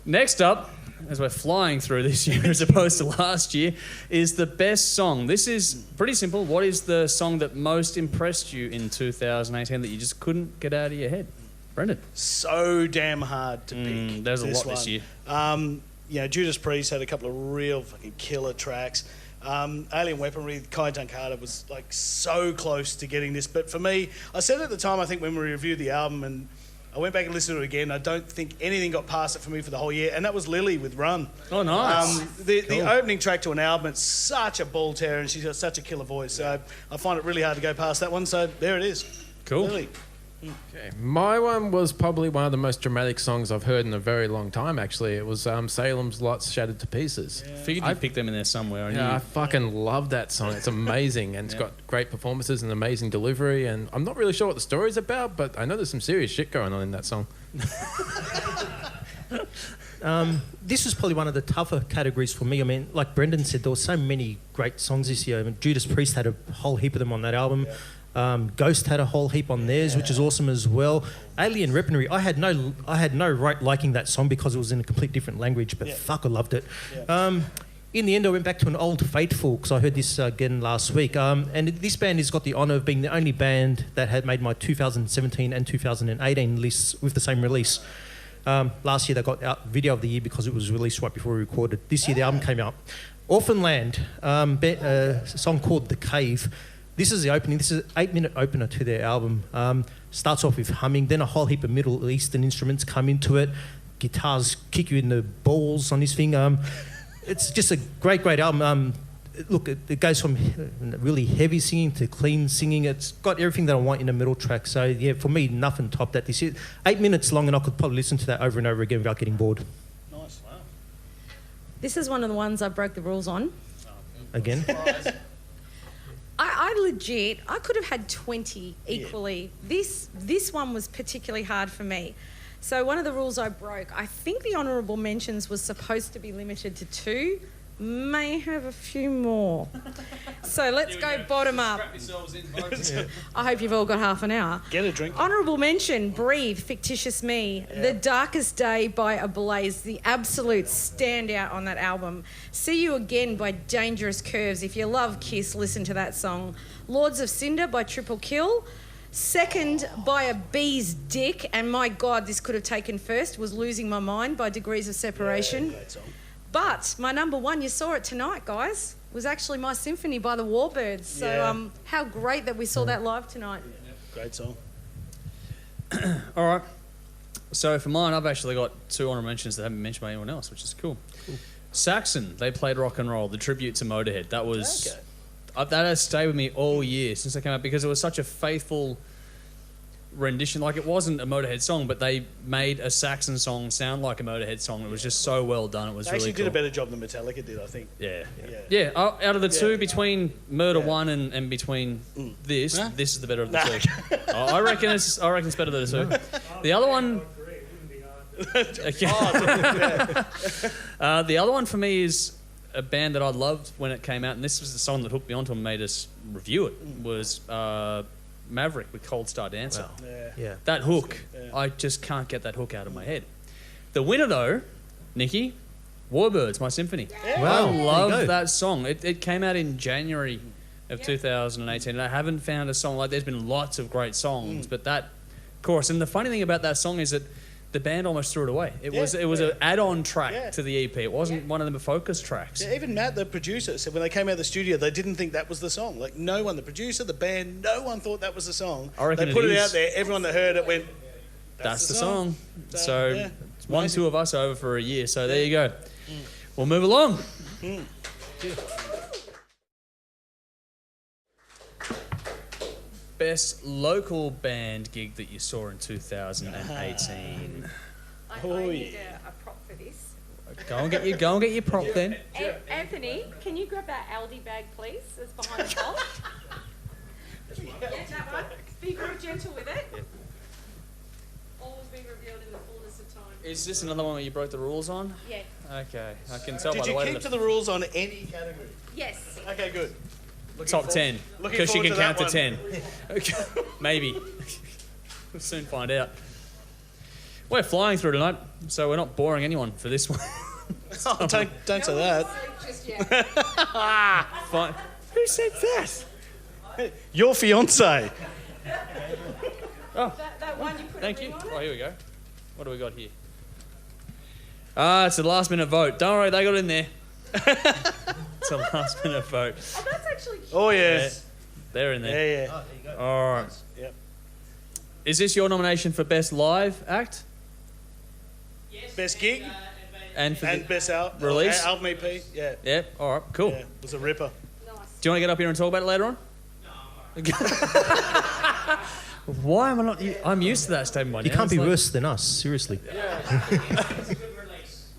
Next up, as we're flying through this year as opposed to last year, is the best song. This is pretty simple. What is the song that most impressed you in 2018 that you just couldn't get out of your head? Brendan. So damn hard to pick. There's a lot this year. Judas Priest had a couple of real fucking killer tracks. Alien Weaponry, Kai Dunkata was like so close to getting this. But for me, I said at the time, I think when we reviewed the album, and I went back and listened to it again, I don't think anything got past it for me for the whole year, and that was Lily with Run. Oh, nice. The opening track to an album, it's such a ball terror, and she's got such a killer voice. So I find it really hard to go past that one. So there it is. Cool. Lily. Okay. My one was probably one of the most dramatic songs I've heard in a very long time, actually. It was Salem's Lot's Shattered to Pieces. Yeah. Figured you'd pick them in there somewhere. I fucking love that song. It's amazing, and it's got great performances and amazing delivery, and I'm not really sure what the story's about, but I know there's some serious shit going on in that song. This was probably one of the tougher categories for me. I mean, like Brendan said, there were so many great songs this year. I mean, Judas Priest had a whole heap of them on that album. Yeah. Ghost had a whole heap on theirs, which is awesome as well. Alien Weaponry, I had no right liking that song because it was in a complete different language, but fuck, I loved it. Yeah. In the end, I went back to an old faithful because I heard this again last week. And this band has got the honour of being the only band that had made my 2017 and 2018 lists with the same release. Last year they got out Video of the Year because it was released right before we recorded. This year the album came out. Orphan Land, a song called The Cave. This is the opening. This is an 8-minute opener to their album. Starts off with humming, then a whole heap of Middle Eastern instruments come into it. Guitars kick you in the balls on this thing. It's just a great album. Look, it goes from really heavy singing to clean singing. It's got everything that I want in a middle track. So, yeah, for me, nothing topped that this year. 8 minutes long, and I could probably listen to that over and over again without getting bored. Nice, wow. This is one of the ones I broke the rules on. Again? I could have had 20 equally. Yeah. This one was particularly hard for me. So one of the rules I broke, I think the honourable mentions was supposed to be limited to 2, may have a few more. So let's go bottom up. Strap yourselves in, folks. Yeah. I hope you've all got half an hour. Get a drink. Honourable mention, Breathe, Fictitious Me. Yeah. The Darkest Day by Ablaze, the absolute standout on that album. See You Again by Dangerous Curves. If you love Kiss, listen to that song. Lords of Cinder by Triple Kill. Second by A Bee's Dick, and my God, this could have taken first, was Losing My Mind by Degrees of Separation. Yeah, great song. But my number one, you saw it tonight, guys, was actually My Symphony by the Warbirds. So how great that we saw that live tonight. Yeah, great song. All right. So for mine, I've actually got 2 honourable mentions that haven't been mentioned by anyone else, which is cool. Saxon, they played Rock and Roll, the tribute to Motorhead. That was... Okay. That has stayed with me all year since they came out because it was such a faithful rendition. Like, it wasn't a Motorhead song, but they made a Saxon song sound like a Motorhead song. It was just so well done. It was they really actually did a better job than Metallica did, I think. Yeah. Out of the 2, between Murder 1 and between this is the better of the 2. I reckon it's better than the 2. The other one... the other one for me is a band that I loved when it came out, and this was the song that hooked me onto and made us review it, was Maverick with Cold Star Dancer. Wow. Yeah. That hook, I just can't get that hook out of my head. The winner, though, Nikki, Warbirds, My Symphony. Yeah. Wow. I love that song. It came out in January of 2018, and I haven't found a song like... There's been lots of great songs, but that chorus... And the funny thing about that song is that the band almost threw it away. It was an add-on track to the EP. It wasn't one of the focus tracks. Yeah, even Matt, the producer, said when they came out of the studio, they didn't think that was the song. Like, no one, the producer, the band, no one thought that was the song. I reckon they put it out there. Everyone that heard it went, that's the song. So it's 1-2 of us over for a year. So there you go. We'll move along. Best local band gig that you saw in 2018. I need a prop for this. Go and get your prop then. Anthony, can you grab that Aldi bag, please? It's behind the top. That one. Be very gentle with it. All will be revealed in the fullness of time. Is this another one where you broke the rules on? Yeah. Okay, I can tell by Did the way you keep to the rules on any category? Yes. Okay, good. Top 10, because you can count to 10. Yeah. Okay. Maybe. We'll soon find out. We're flying through tonight, so we're not boring anyone for this one. Oh, don't say that. Fine. Who said that? Your fiance. That one you put Thank a you. ring on Oh, it? here we go. What do we got here? It's a last-minute vote. Don't worry, they got in there. It's a last-minute vote. Oh, that's actually cute. Oh, yeah. Yeah, they're in there. Yeah, yeah. All right. Yep. Is this your nomination for Best Live Act? Best gig And for and the... best Release? album EP. Yeah. Yeah, all right, cool. Yeah. It was a ripper. Nice. Do you want to get up here and talk about it later on? No. Why am I not... I'm used to that statement by now. You can't It's be like- worse than us, seriously.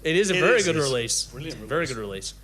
It is a It very is, good it's release. brilliant Very good release.